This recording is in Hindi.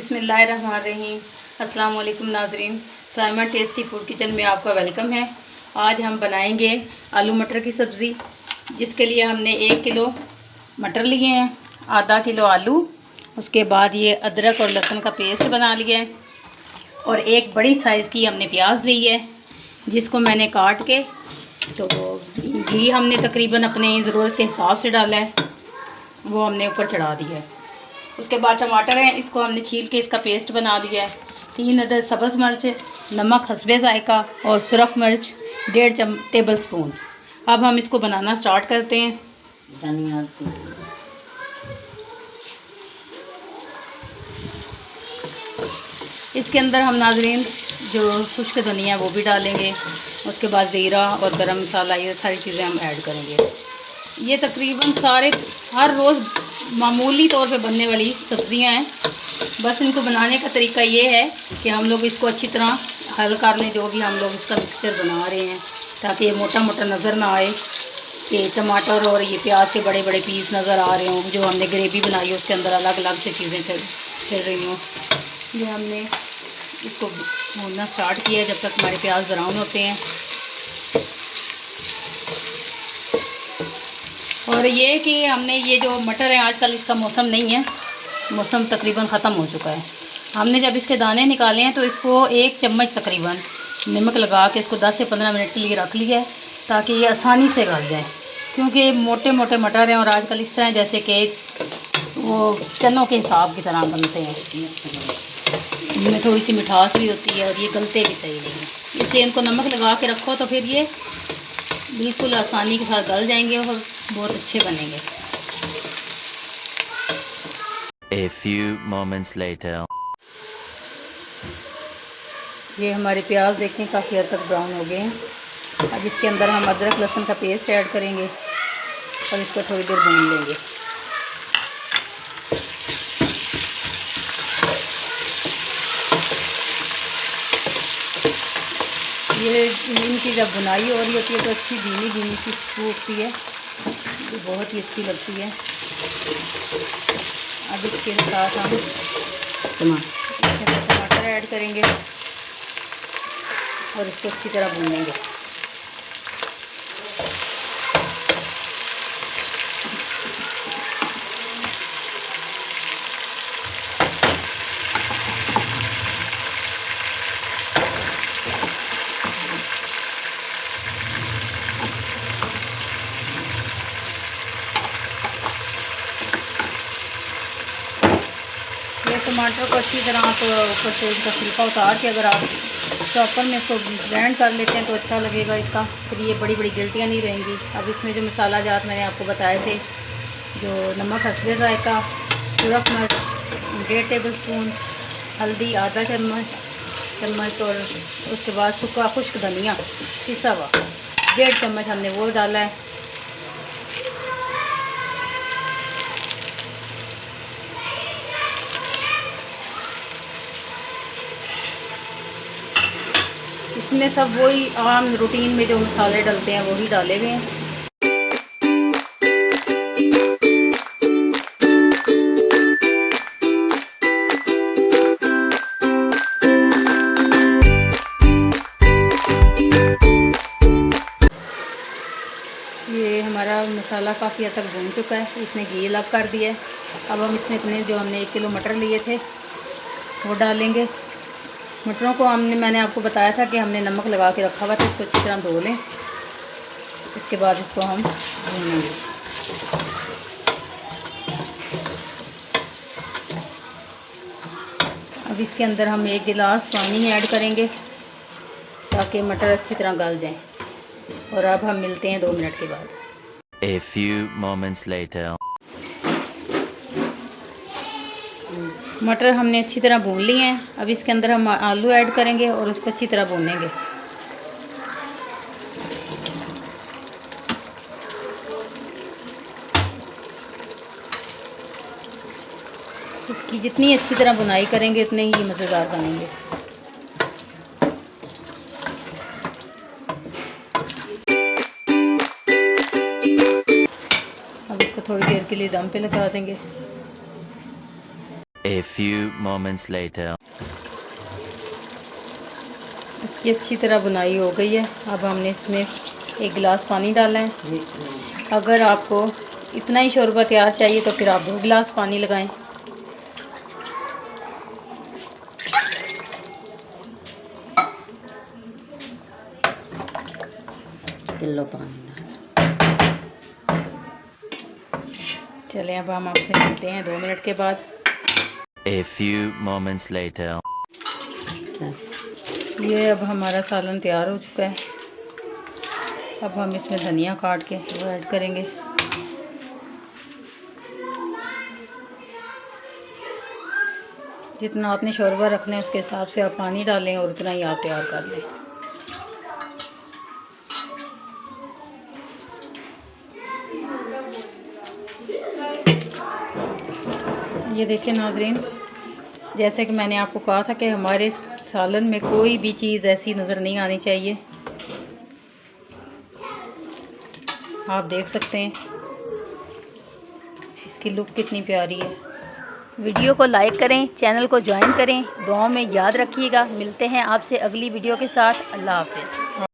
बिस्मिल्लाहिर्रहमानिर्रहीम। अस्सलाम वालेकुम नाज़रीन, साइमा टेस्टी फूड किचन में आपका वेलकम है। आज हम बनाएंगे आलू मटर की सब्ज़ी, जिसके लिए हमने 1 किलो मटर लिए हैं, आधा किलो आलू, उसके बाद ये अदरक और लहसुन का पेस्ट बना लिया है और एक बड़ी साइज़ की हमने प्याज ली है, जिसको मैंने काट के, तो घी हमने तकरीबन अपने ज़रूरत के हिसाब से डाला है, वो हमने ऊपर चढ़ा दिया है। उसके बाद टमाटर हैं, इसको हमने छील के इसका पेस्ट बना दिया है। 3 अदद सब्ज़ मिर्च, नमक हस्बे ज़ायका और सुरख मिर्च 1.5 टेबल स्पून। अब हम इसको बनाना स्टार्ट करते हैं। धनिया इसके अंदर हम नाज़रीन जो खुश्क धनिया वो भी डालेंगे, उसके बाद ज़ीरा और गरम मसाला, ये सारी चीज़ें हम ऐड करेंगे। ये तकरीबन सारे हर रोज़ मामूली तौर पे बनने वाली सब्ज़ियां हैं। बस इनको बनाने का तरीका ये है कि हम लोग इसको अच्छी तरह हल कर लें, जो भी हम लोग इसका मिक्सचर बना रहे हैं, ताकि ये मोटा मोटा नज़र ना आए कि टमाटर और ये प्याज के बड़े बड़े पीस नज़र आ रहे हों। जो हमने ग्रेवी बनाई है उसके अंदर अलग अलग से चीज़ें फिर रही हों। ये हमने इसको भूनना स्टार्ट किया जब तक हमारे प्याज ब्राउन होते हैं। और ये कि हमने ये जो मटर है, आजकल इसका मौसम नहीं है, मौसम तकरीबन ख़त्म हो चुका है। हमने जब इसके दाने निकाले हैं तो इसको 1 चम्मच तकरीबन नमक लगा के इसको 10 से 15 मिनट के लिए रख लिया है, ताकि ये आसानी से गल जाए, क्योंकि मोटे मोटे मटर हैं और आजकल इस तरह जैसे कि वो चनों के हिसाब की तरह बनते हैं, इनमें थोड़ी सी मिठास भी होती है और ये गलते भी सही नहीं है। इसलिए इनको नमक लगा के रखो तो फिर ये बिल्कुल आसानी के साथ गल जाएंगे और बहुत अच्छे बनेंगे। A few moments later. ये हमारे प्याज देखें काफ़ी हद तक ब्राउन हो गए हैं। अब इसके अंदर हम अदरक लहसुन का पेस्ट ऐड करेंगे और इसको थोड़ी देर भून लेंगे। ये इनकी जब बुनाई हो रही होती है तो अच्छी धीमी धीमी सी फूकती है, ये बहुत ही अच्छी लगती है। अब इसके साथ हम टमाटर ऐड करेंगे और इसको अच्छी तरह भूनेंगे। टमाटर को अच्छी तरह तो ऊपर से इसका छिलका उतार के अगर आप चॉपर में इसको ग्राइंड कर लेते हैं तो अच्छा लगेगा इसका, फिर ये बड़ी बड़ी गिल्टियाँ नहीं रहेंगी। अब इसमें जो मसाला जात मैंने आपको बताए थे, जो नमक हस्बे ज़ायका, सुरख मिर्च 1.5 टेबल स्पून, हल्दी आधा चम्मच और उसके बाद सूखा खुश्क धनिया पिसा हुआ 1.5 चम्मच हमने वो डाला है। इसमें सब वही आम रूटीन में जो मसाले डलते हैं वही डाले हुए हैं। ये हमारा मसाला काफ़ी हद तक भून चुका है, इसने घी अलग कर दिया है। अब हम इसमें अपने जो हमने 1 किलो मटर लिए थे वो डालेंगे। मटरों को मैंने आपको बताया था कि हमने नमक लगा के रखा हुआ था, इसको अच्छी तरह धो लें। इसके बाद इसको हम भूनेंगे। अब इसके अंदर हम 1 गिलास पानी ऐड करेंगे ताकि मटर अच्छी तरह गल जाएं। और अब हम मिलते हैं 2 मिनट के बाद। A few moments later. मटर हमने अच्छी तरह भून लिए हैं। अब इसके अंदर हम आलू ऐड करेंगे और उसको अच्छी तरह भूनेंगे। इसकी जितनी अच्छी तरह बुनाई करेंगे उतने ही मज़ेदार बनेंगे। अब इसको थोड़ी देर के लिए दम पे लगा देंगे। A few moments later. इसकी अच्छी तरह बुनाई हो गई है। अब हमने इसमें 1 गिलास पानी डाला है। अगर आपको इतना ही शोरबा तैयार चाहिए तो फिर आप 2 गिलास पानी लगाएं। किलो पानी। चलें अब हम आपसे मिलते हैं 2 मिनट के बाद। A few moments later. ये अब हमारा सालन तैयार हो चुका है। अब हम इसमें धनिया काट के वो ऐड करेंगे। जितना आपने शोरबा रखना है उसके हिसाब से आप पानी डालें और उतना ही आप तैयार कर लें। ये देखें नाज़रीन, जैसे कि मैंने आपको कहा था कि हमारे सालन में कोई भी चीज़ ऐसी नज़र नहीं आनी चाहिए। आप देख सकते हैं इसकी लुक कितनी प्यारी है। वीडियो को लाइक करें, चैनल को ज्वाइन करें, दुआओं में याद रखिएगा। मिलते हैं आपसे अगली वीडियो के साथ। अल्लाह हाफ़िज़।